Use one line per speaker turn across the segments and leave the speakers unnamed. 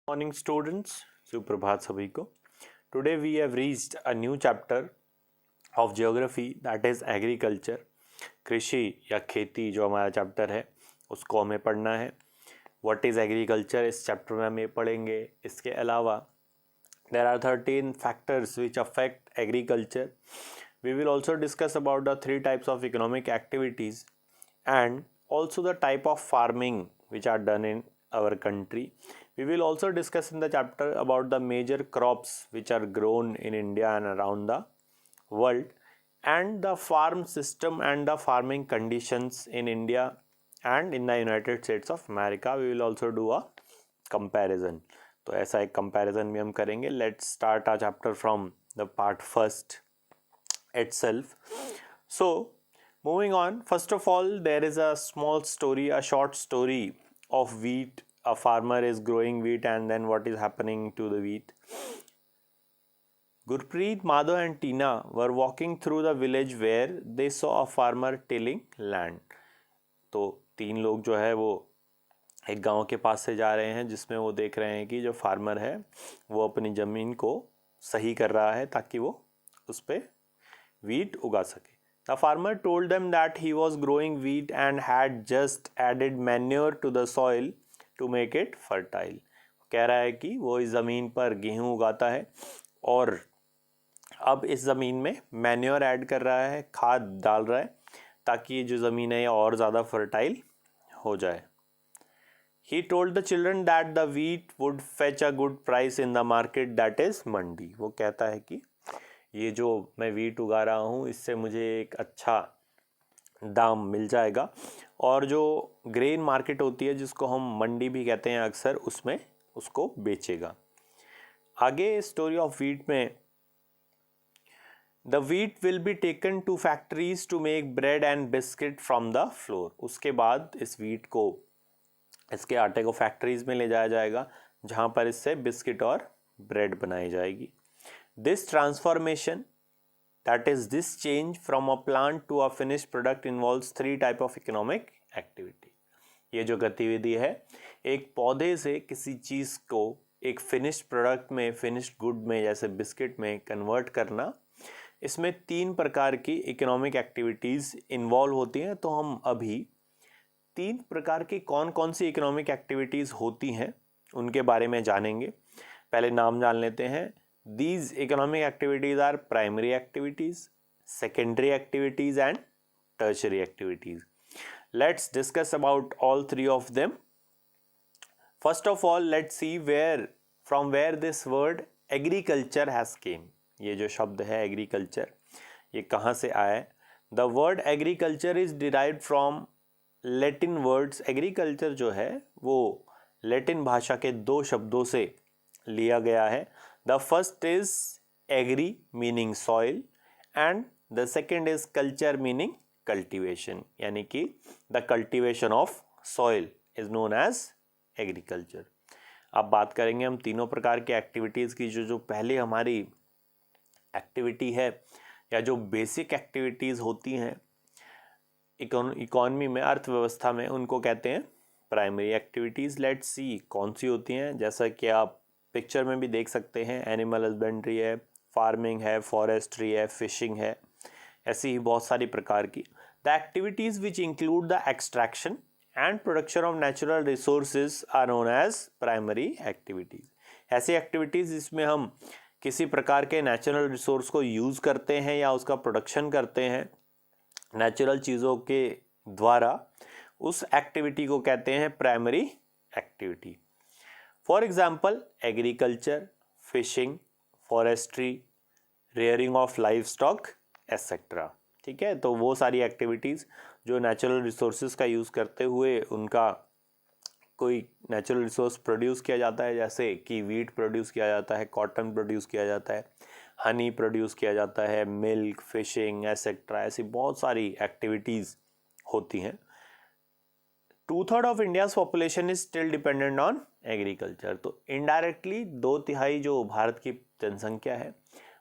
Morning students, सुप्रभात सभी को. Today we have reached a new chapter of geography, that is agriculture. कृषि या खेती जो हमारा चैप्टर है उसको हमें पढ़ना है. What is agriculture इस चैप्टर में हम ये पढ़ेंगे. इसके अलावा there are 13 factors which affect agriculture. We will also discuss about the three types of economic activities and also the type of farming which are done in our country. We will also discuss in the chapter about the major crops which are grown in India and around the world, and the farm system and the farming conditions in India and in the United States of America. We will also do a comparison. तो ऐसा एक comparison भी हम करेंगे. Let's start our chapter from the part first itself. So moving on, first of all, there is a small story, a short story of wheat. A farmer is growing wheat, and then what is happening to the wheat. Gurpreet, Madhav and Tina were walking through the village where they saw a farmer tilling land. तो तीन लोग जो है वो एक गांव के पास से जा रहे हैं जिसमें वो देख रहे हैं कि जो फार्मर है वो अपनी ज़मीन को सही कर रहा है ताकि वो उस पर wheat उगा सके. The farmer told them that he was growing wheat and had just added manure to the soil to make it fertile. कह रहा है कि वो इस ज़मीन पर गेहूँ उगाता है और अब इस ज़मीन में मैन्योर ऐड कर रहा है, खाद डाल रहा है ताकि ये जो ज़मीन है और ज़्यादा फर्टाइल हो जाए. He told the children that the wheat would fetch a good price in the market, that is मंडी. वो कहता है कि ये जो मैं वीट उगा रहा हूँ इससे मुझे एक अच्छा दाम मिल जाएगा और जो ग्रेन मार्केट होती है जिसको हम मंडी भी कहते हैं अक्सर, उसमें उसको बेचेगा. आगे स्टोरी ऑफ वीट में the wheat will be taken to factories to make bread and biscuit from the flour. उसके बाद इस वीट को, इसके आटे को फैक्ट्रीज में ले जाया जाएगा जहाँ पर इससे बिस्किट और ब्रेड बनाई जाएगी. This transformation, that is this change from a plant to a finished product, involves three type of economic activity. ये जो गतिविधि है एक पौधे से किसी चीज़ को एक फिनिश्ड प्रोडक्ट में, फिनिश्ड गुड में, जैसे बिस्किट में कन्वर्ट करना, इसमें तीन प्रकार की इकोनॉमिक एक्टिविटीज़ इन्वॉल्व होती हैं. तो हम अभी तीन प्रकार की कौन कौन सी इकोनॉमिक एक्टिविटीज़ होती हैं उनके बारे में जानेंगे. पहले नाम जान लेते हैं. These economic activities are primary activities, secondary activities and tertiary activities. Let's discuss about all three of them. First of all, let's see from where this word agriculture has came. ये जो शब्द है agriculture, ये कहाँ से आया है. The word agriculture is derived from Latin words. Agriculture जो है वो Latin भाषा के दो शब्दों से लिया गया है. The first is agri meaning soil and the second is culture meaning cultivation. यानी कि the cultivation of soil is known as agriculture. अब बात करेंगे हम तीनों प्रकार के एक्टिविटीज़ की. जो पहले हमारी एक्टिविटी है या जो बेसिक एक्टिविटीज़ होती हैं इकोनॉमी में, अर्थव्यवस्था में, उनको कहते हैं प्राइमरी एक्टिविटीज़. लेट्स सी कौन सी होती हैं. जैसा कि आप पिक्चर में भी देख सकते हैं, एनिमल हस्बेंड्री है, फार्मिंग है, फॉरेस्ट्री है, फिशिंग है, ऐसी ही बहुत सारी प्रकार की. The activities which include the extraction and production of natural resources are known as primary activities. ऐसी एक्टिविटीज़ जिसमें हम किसी प्रकार के नेचुरल रिसोर्स को यूज़ करते हैं या उसका प्रोडक्शन करते हैं नेचुरल चीज़ों के द्वारा, उस एक्टिविटी को कहते हैं primary activity. For example agriculture, fishing, forestry, rearing of life stock etcetera. ठीक है, तो वो सारी एक्टिविटीज़ जो नेचुरल रिसोर्सेज का यूज़ करते हुए उनका कोई नेचुरल रिसोर्स प्रोड्यूस किया जाता है, जैसे कि वीट प्रोड्यूस किया जाता है, कॉटन प्रोड्यूस किया जाता है, हनी प्रोड्यूस किया जाता है, मिल्क, फिशिंग एट्सेट्रा, ऐसी बहुत सारी एक्टिविटीज़ होती हैं. 2/3 of India's population is still dependent on agriculture. तो इनडायरेक्टली 2/3 जो भारत की जनसंख्या है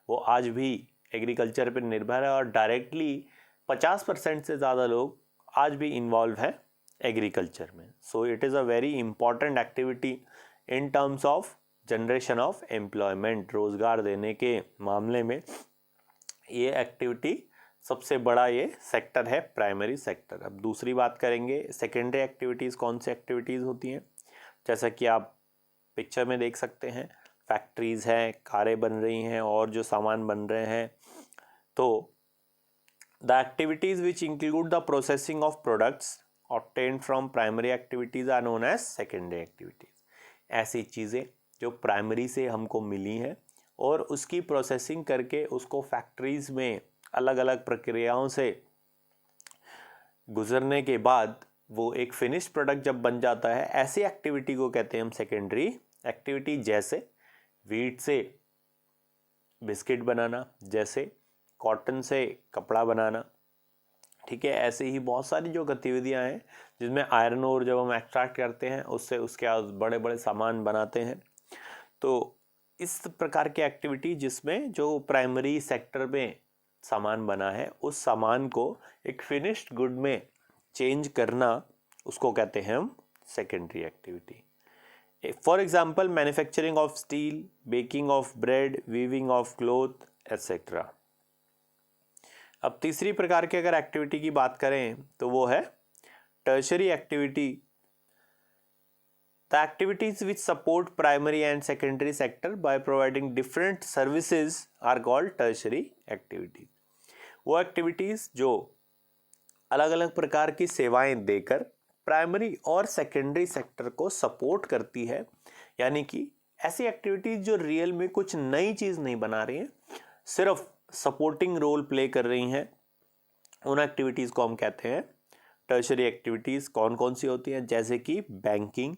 वो आज भी एग्रीकल्चर पर निर्भर है और डायरेक्टली 50% से ज़्यादा लोग आज भी इन्वॉल्व है एग्रीकल्चर में. So it is a very important activity in terms of generation of employment, रोजगार देने के मामले में ये एक्टिविटी सबसे बड़ा ये सेक्टर है, प्राइमरी सेक्टर। अब दूसरी बात करेंगे सेकेंडरी एक्टिविटीज़, कौन सी एक्टिविटीज़ होती हैं। जैसा कि आप पिक्चर में देख सकते हैं, फैक्ट्रीज़ हैं, कारें बन रही हैं और जो सामान बन रहे हैं। तो the activities which include the processing of products obtained from primary activities are known as secondary activities. ऐसी चीज़ें जो प्राइमरी से हमको मिली हैं और उसकी प्रोसेसिंग करके उसको फैक्ट्रीज़ में अलग अलग प्रक्रियाओं से गुजरने के बाद वो एक फिनिश प्रोडक्ट जब बन जाता है, ऐसी एक्टिविटी को कहते हैं हम सेकेंडरी एक्टिविटी। जैसे वीट से बिस्किट बनाना, जैसे कॉटन से कपड़ा बनाना, ठीक है। ऐसे ही बहुत सारी जो गतिविधियां हैं जिसमें आयरन ओर जब हम एक्सट्रैक्ट करते हैं उससे उसके बड़े बड़े सामान बनाते हैं। तो इस प्रकार की एक्टिविटी जिसमें जो प्राइमरी सेक्टर में सामान बना है उस सामान को एक फिनिश्ड गुड में चेंज करना, उसको कहते हैं हम secondary activity. For example manufacturing of steel, baking of bread, weaving of cloth etcetera. अब तीसरी प्रकार की अगर एक्टिविटी की बात करें तो वो है tertiary activity. The activities which support primary and secondary sector by providing different services are called tertiary activities. वो एक्टिविटीज़ जो अलग अलग प्रकार की सेवाएं देकर प्राइमरी और सेकेंडरी सेक्टर को सपोर्ट करती है, यानी कि ऐसी एक्टिविटीज़ जो रियल में कुछ नई चीज़ नहीं बना रही हैं, सिर्फ सपोर्टिंग रोल प्ले कर रही हैं, उन एक्टिविटीज़ को हम कहते हैं टर्शरी एक्टिविटीज़। कौन कौन सी होती हैं? जैसे कि banking,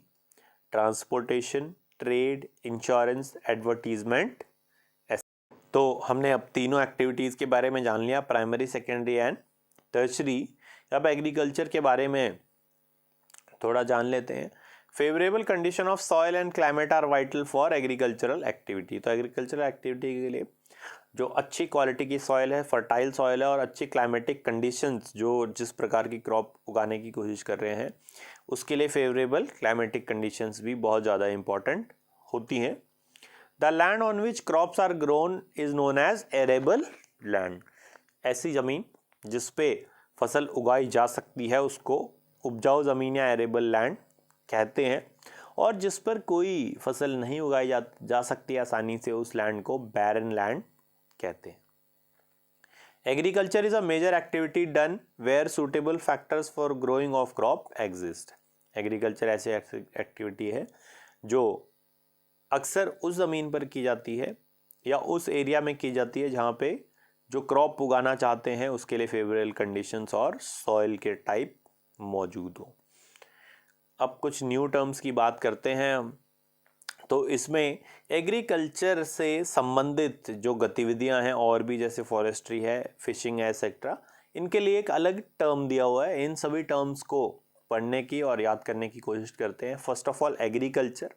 transportation, trade, insurance, advertisement. तो हमने अब तीनों एक्टिविटीज़ के बारे में जान लिया, प्राइमरी, सेकेंडरी एंड टर्शरी। अब एग्रीकल्चर के बारे में थोड़ा जान लेते हैं। Favourable condition of soil and climate are vital for agricultural activity. तो एग्रीकल्चरल एक्टिविटी के लिए जो अच्छी क्वालिटी की सॉइल है, फर्टाइल सॉइल है और अच्छी क्लाइमेटिक कंडीशंस, जो जिस प्रकार की क्रॉप उगाने की कोशिश कर रहे हैं उसके लिए फेवरेबल क्लाइमेटिक कंडीशंस भी बहुत ज़्यादा इंपॉर्टेंट होती हैं। The land on which crops are grown is known as arable land. ऐसी ज़मीन जिस पे फसल उगाई जा सकती है उसको उपजाऊ ज़मीन या एरेबल लैंड कहते हैं, और जिस पर कोई फसल नहीं उगाई जा सकती आसानी से उस लैंड को बैरन लैंड कहते हैं। Agriculture is a major activity done where suitable factors for growing of crop exist. Agriculture ऐसी एक्टिविटी है जो अक्सर उस ज़मीन पर की जाती है या उस एरिया में की जाती है जहाँ पे जो क्रॉप उगाना चाहते हैं उसके लिए फेवरेबल कंडीशंस और सॉइल के टाइप मौजूद हो। अब कुछ न्यू टर्म्स की बात करते हैं हम। तो इसमें एग्रीकल्चर से संबंधित जो गतिविधियां हैं और भी, जैसे फॉरेस्ट्री है, फिशिंग है, एक्सेट्रा, इनके लिए एक अलग टर्म दिया हुआ है। इन सभी टर्म्स को पढ़ने की और याद करने की कोशिश करते हैं। First of all agriculture,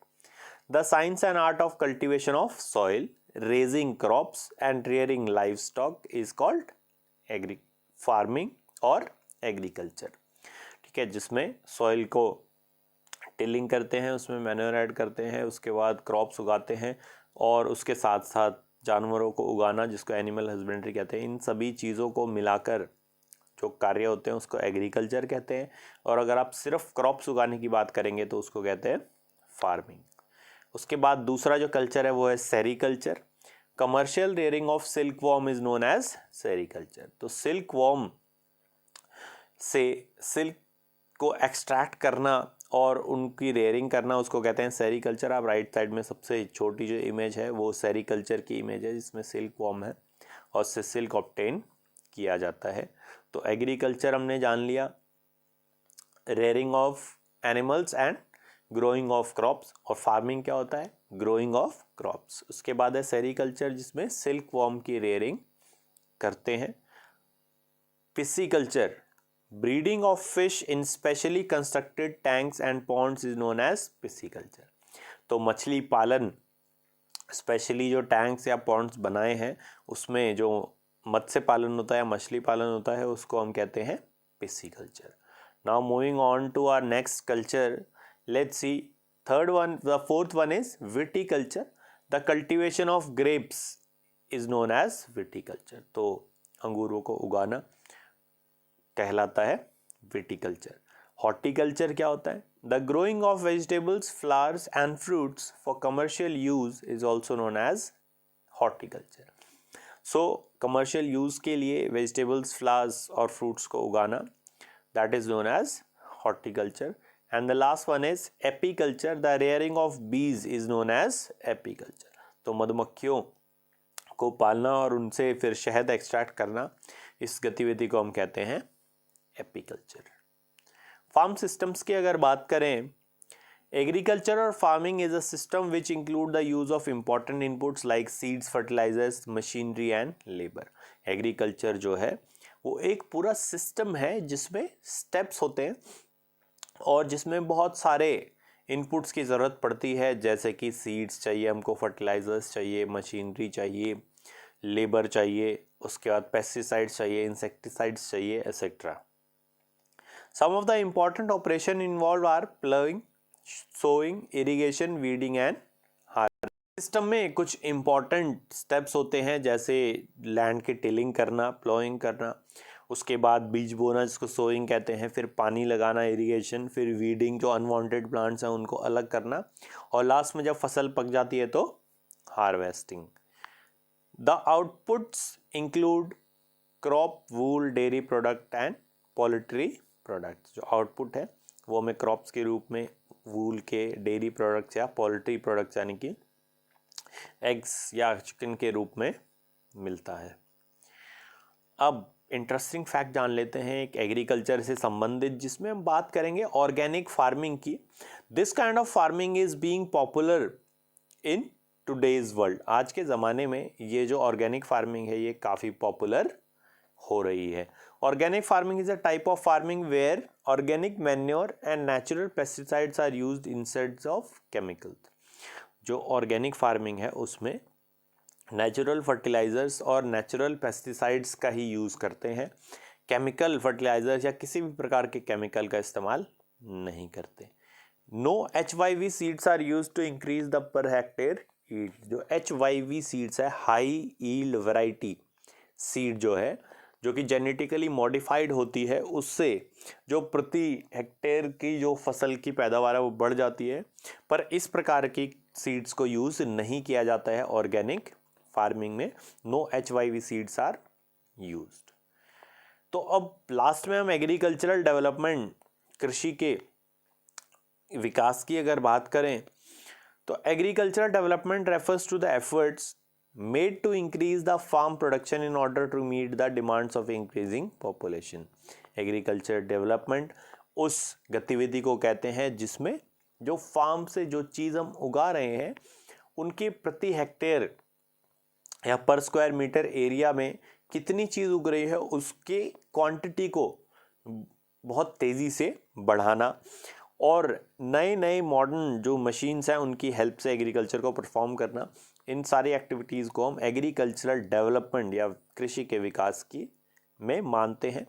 the science and art of cultivation of soil, raising crops and rearing livestock is called agri farming और एग्रीकल्चर। ठीक है, जिसमें सॉइल को टिलिंग करते हैं, उसमें मैन्योर ऐड करते हैं, उसके बाद क्रॉप्स उगाते हैं और उसके साथ साथ जानवरों को उगाना जिसको एनिमल हस्बेंड्री कहते हैं। इन सभी चीज़ों को मिलाकर जो कार्य होते हैं उसको एग्रीकल्चर कहते हैं। और अगर आप सिर्फ क्रॉप्स उगाने की बात करेंगे तो उसको कहते हैं फार्मिंग। उसके बाद दूसरा जो कल्चर है वो है sericulture. Commercial rearing of silkworm is known as sericulture. तो सिल्क वॉर्म से सिल्क को एक्सट्रैक्ट करना और उनकी रेयरिंग करना उसको कहते हैं सेरीकल्चर। आप राइट साइड में सबसे छोटी जो इमेज है वो सेरीकल्चर की इमेज है जिसमें सिल्क वॉर्म है और उससे सिल्क ऑब्टेन किया जाता है। तो एग्रीकल्चर हमने जान लिया, rearing of animals and growing of crops, और फार्मिंग क्या होता है? Growing of crops. उसके बाद है सेरीकल्चर जिसमें सिल्क वॉर्म की रेयरिंग करते हैं। Pisciculture, breeding of fish in specially constructed tanks and ponds is known as pisciculture. तो मछली पालन, स्पेशली जो टैंक्स या पॉन्ड्स बनाए हैं उसमें जो मत्स्य पालन होता है या मछली पालन होता है उसको हम कहते हैं pisciculture. Now moving on to our next culture, let's see The fourth one is viticulture. The cultivation of grapes is known as viticulture. तो अंगूरों को उगाना कहलाता है viticulture. Horticulture क्या होता है? The growing of vegetables, flowers and fruits for commercial use is also known as horticulture. So commercial use के लिए vegetables, flowers और fruits को उगाना, that is known as horticulture. And the last one is apiculture. The rearing of bees is known as apiculture. तो मधुमक्खियों को पालना और उनसे फिर शहद एक्सट्रैक्ट करना, इस गतिविधि को हम कहते हैं एपीकल्चर. फार्म सिस्टम्स की अगर बात करें, एग्रीकल्चर और farming is a system which include the use of important inputs like seeds, fertilisers, machinery and labour. Agriculture जो है वो एक पूरा सिस्टम है जिसमें स्टेप्स होते हैं और जिसमें बहुत सारे इनपुट्स की ज़रूरत पड़ती है, जैसे कि सीड्स चाहिए हमको, फर्टिलाइजर्स चाहिए, मशीनरी चाहिए, लेबर चाहिए, उसके बाद पेस्टिसाइड्स चाहिए, इंसेक्टिसाइड्स चाहिए, etcetera. Some of the important operation involve are ploughing, sowing, irrigation, weeding and harvesting. System में कुछ इम्पॉर्टेंट स्टेप्स होते हैं, जैसे लैंड की टिलिंग करना, प्लोइंग करना, उसके बाद बीज बोना जिसको सोइंग कहते हैं, फिर पानी लगाना, इरिगेशन, फिर वीडिंग जो अनवांटेड प्लांट्स हैं उनको अलग करना, और लास्ट में जब फसल पक जाती है तो harvesting. The outputs include crop, wool, dairy product and poultry products. जो आउटपुट है वो हमें क्रॉप्स के रूप में वूल के, डेयरी प्रोडक्ट्स या पोल्ट्री प्रोडक्ट्स यानी कि एग्स या चिकन के रूप में मिलता है. अब इंटरेस्टिंग फैक्ट जान लेते हैं एक एग्रीकल्चर से संबंधित, जिसमें हम बात करेंगे ऑर्गेनिक फार्मिंग की. This kind of farming is being popular in today's world. आज के ज़माने में ये जो ऑर्गेनिक फार्मिंग है ये काफ़ी पॉपुलर हो रही है. Organic farming is a type of farming where organic manure and natural pesticides are used instead of chemicals. जो ऑर्गेनिक फार्मिंग है उसमें नेचुरल फर्टिलाइजर्स और नेचुरल पेस्टिसाइड्स का ही यूज़ करते हैं. केमिकल फर्टिलाइजर्स या किसी भी प्रकार के केमिकल का इस्तेमाल नहीं करते. No HYV seeds are used to increase the per hectare yield. जो HYV सीड्स है, हाई ईल्ड वैरायटी सीड जो है, जो कि जेनेटिकली मॉडिफाइड होती है, उससे जो प्रति हेक्टेयर की जो फसल की पैदावार है वो बढ़ जाती है. पर इस प्रकार की सीड्स को यूज़ नहीं किया जाता है ऑर्गेनिक फार्मिंग में. No HYV seeds are used. तो अब लास्ट में हम एग्रीकल्चरल डेवलपमेंट, कृषि के विकास की अगर बात करें तो agricultural development refers to the efforts made to increase the farm production in order to meet the demands of increasing population. Agriculture development उस गतिविधि को कहते हैं जिसमें जो फार्म से जो चीज़ हम उगा रहे हैं उनकी प्रति हेक्टेयर या पर स्क्वायर मीटर एरिया में कितनी चीज़ उग रही है उसके क्वांटिटी को बहुत तेज़ी से बढ़ाना, और नए नए मॉडर्न जो मशीन्स हैं उनकी हेल्प से एग्रीकल्चर को परफॉर्म करना. इन सारी एक्टिविटीज़ को हम एग्रीकल्चरल डेवलपमेंट या कृषि के विकास की में मानते हैं.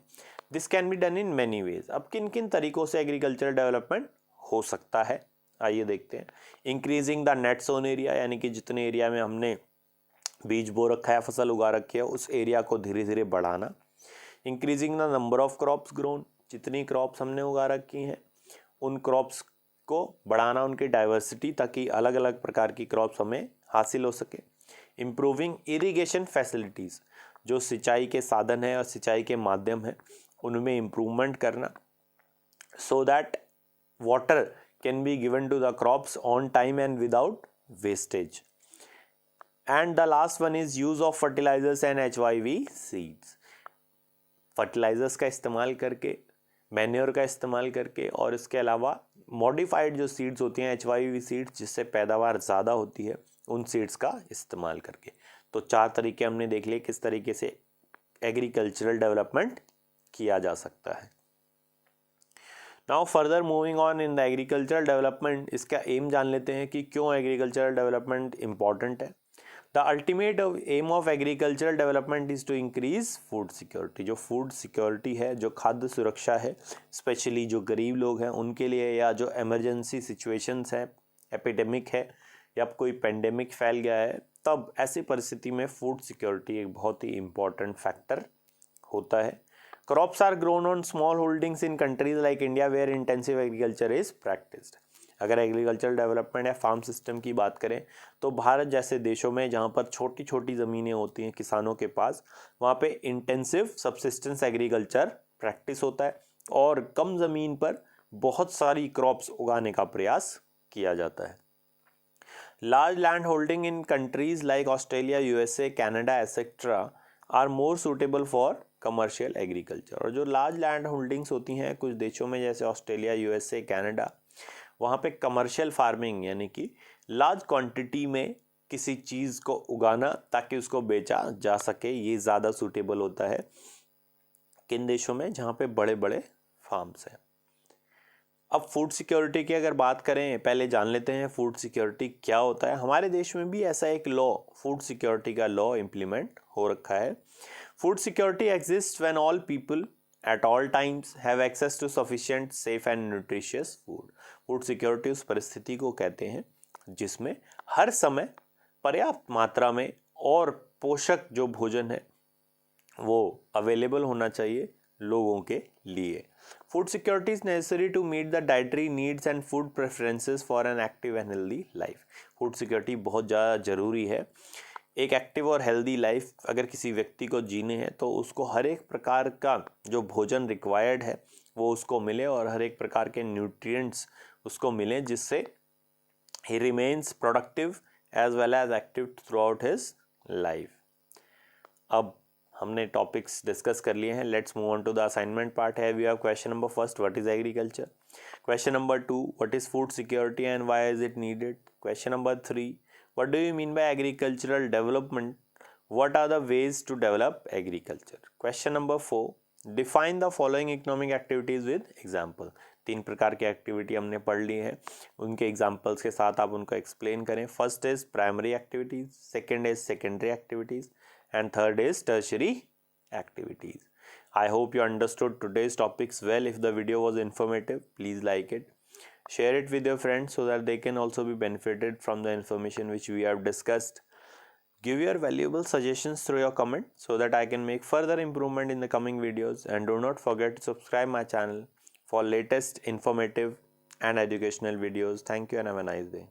This can be done in many ways. अब किन किन तरीक़ों से एग्रीकल्चरल डेवलपमेंट हो सकता है, आइए देखते हैं. Increasing the net sown area, यानी कि जितने एरिया में हमने बीज बो रखा है, फसल उगा रखी है, उस एरिया को धीरे धीरे बढ़ाना. Increasing the number of crops grown, जितनी क्रॉप्स हमने उगा रखी हैं उन क्रॉप्स को बढ़ाना, उनकी डाइवर्सिटी, ताकि अलग अलग प्रकार की क्रॉप्स हमें हासिल हो सके. इम्प्रूविंग इरिगेशन फैसिलिटीज़, जो सिंचाई के साधन है और सिंचाई के माध्यम है उनमें इम्प्रूवमेंट करना, so that water can be given to the crops on time and without wastage. And the last one is use of fertilisers and HYV seeds. Fertilisers का इस्तेमाल करके, मैन्योर का इस्तेमाल करके, और इसके अलावा मॉडिफाइड जो सीड्स होती हैं HYV सीड्स जिससे पैदावार ज़्यादा होती है, उन सीड्स का इस्तेमाल करके. तो 4 तरीके हमने देख लिए किस तरीके से एग्रीकल्चरल डेवलपमेंट किया जा सकता है. Now further moving on in the agricultural development, इसका एम जान लेते हैं कि क्यों एग्रीकल्चरल डेवलपमेंट इंपॉर्टेंट है. The ultimate aim of agricultural development is to increase food security. जो फूड सिक्योरिटी है, जो खाद्य सुरक्षा है, स्पेशली जो गरीब लोग हैं उनके लिए, या जो एमरजेंसी सिचुएशंस हैं एपिडेमिक है या कोई पेंडेमिक फैल गया है, तब ऐसी परिस्थिति में फूड सिक्योरिटी एक बहुत ही इम्पॉर्टेंट फैक्टर होता है। Crops are grown on small holdings in countries like India where intensive agriculture is practised. अगर एग्रीकल्चरल डेवलपमेंट या फार्म सिस्टम की बात करें तो भारत जैसे देशों में जहाँ पर छोटी छोटी ज़मीनें होती हैं किसानों के पास, वहाँ पे इंटेंसिव सबसिस्टेंस एग्रीकल्चर प्रैक्टिस होता है और कम ज़मीन पर बहुत सारी क्रॉप्स उगाने का प्रयास किया जाता है। Large land holding in countries like Australia, USA, Canada etcetera are more suitable for commercial agriculture. और जो लार्ज लैंड होल्डिंग्स होती हैं कुछ देशों में जैसे ऑस्ट्रेलिया, यूएसए, कनाडा, वहाँ पे कमर्शियल फार्मिंग यानी कि लार्ज क्वांटिटी में किसी चीज़ को उगाना ताकि उसको बेचा जा सके, ये ज़्यादा सूटेबल होता है किन देशों में, जहाँ पे बड़े बड़े फार्म्स हैं। अब फूड सिक्योरिटी की अगर बात करें, पहले जान लेते हैं फूड सिक्योरिटी क्या होता है। हमारे देश में भी ऐसा एक लॉ, फूड सिक्योरिटी का लॉ इम्प्लीमेंट हो रखा है। Food security exist when all people at all times have access to sufficient, safe and nutritious food। Food security उस परिस्थिति को कहते हैं जिसमें हर समय पर्याप्त मात्रा में और पोषक जो भोजन है वो अवेलेबल होना चाहिए लोगों के लिए। Food security is necessary to meet the dietary needs and food preferences for an active and healthy life. Food security बहुत ज़्यादा जरूरी है। एक एक्टिव और हेल्दी लाइफ अगर किसी व्यक्ति को जीने हैं तो उसको हर एक प्रकार का जो भोजन रिक्वायर्ड है वो उसको मिले और हर एक प्रकार के न्यूट्रिएंट्स उसको मिले जिससे ही remains productive as well as active throughout his life. अब हमने टॉपिक्स डिस्कस कर लिए हैं, let's move on to the assignment part है। We have question number first, what is agriculture. Question number 2, what is food security and why is it needed. Question number 3, what do you mean by agricultural development, what are the ways to develop agriculture। question number 4, define the following economic activities with example। 3 प्रकार की activity हमने पढ़ ली है, उनके examples के साथ आप उनको एक्सप्लेन करें। First is primary activities, second is secondary activities and third is tertiary activities. I hope you understood today's topics well. If the video was informative, please like it. Share it with your friends so that they can also be benefited from the information which we have discussed. Give your valuable suggestions through your comment so that I can make further improvement in the coming videos, and do not forget to subscribe my channel for latest informative and educational videos. Thank you and have a nice day.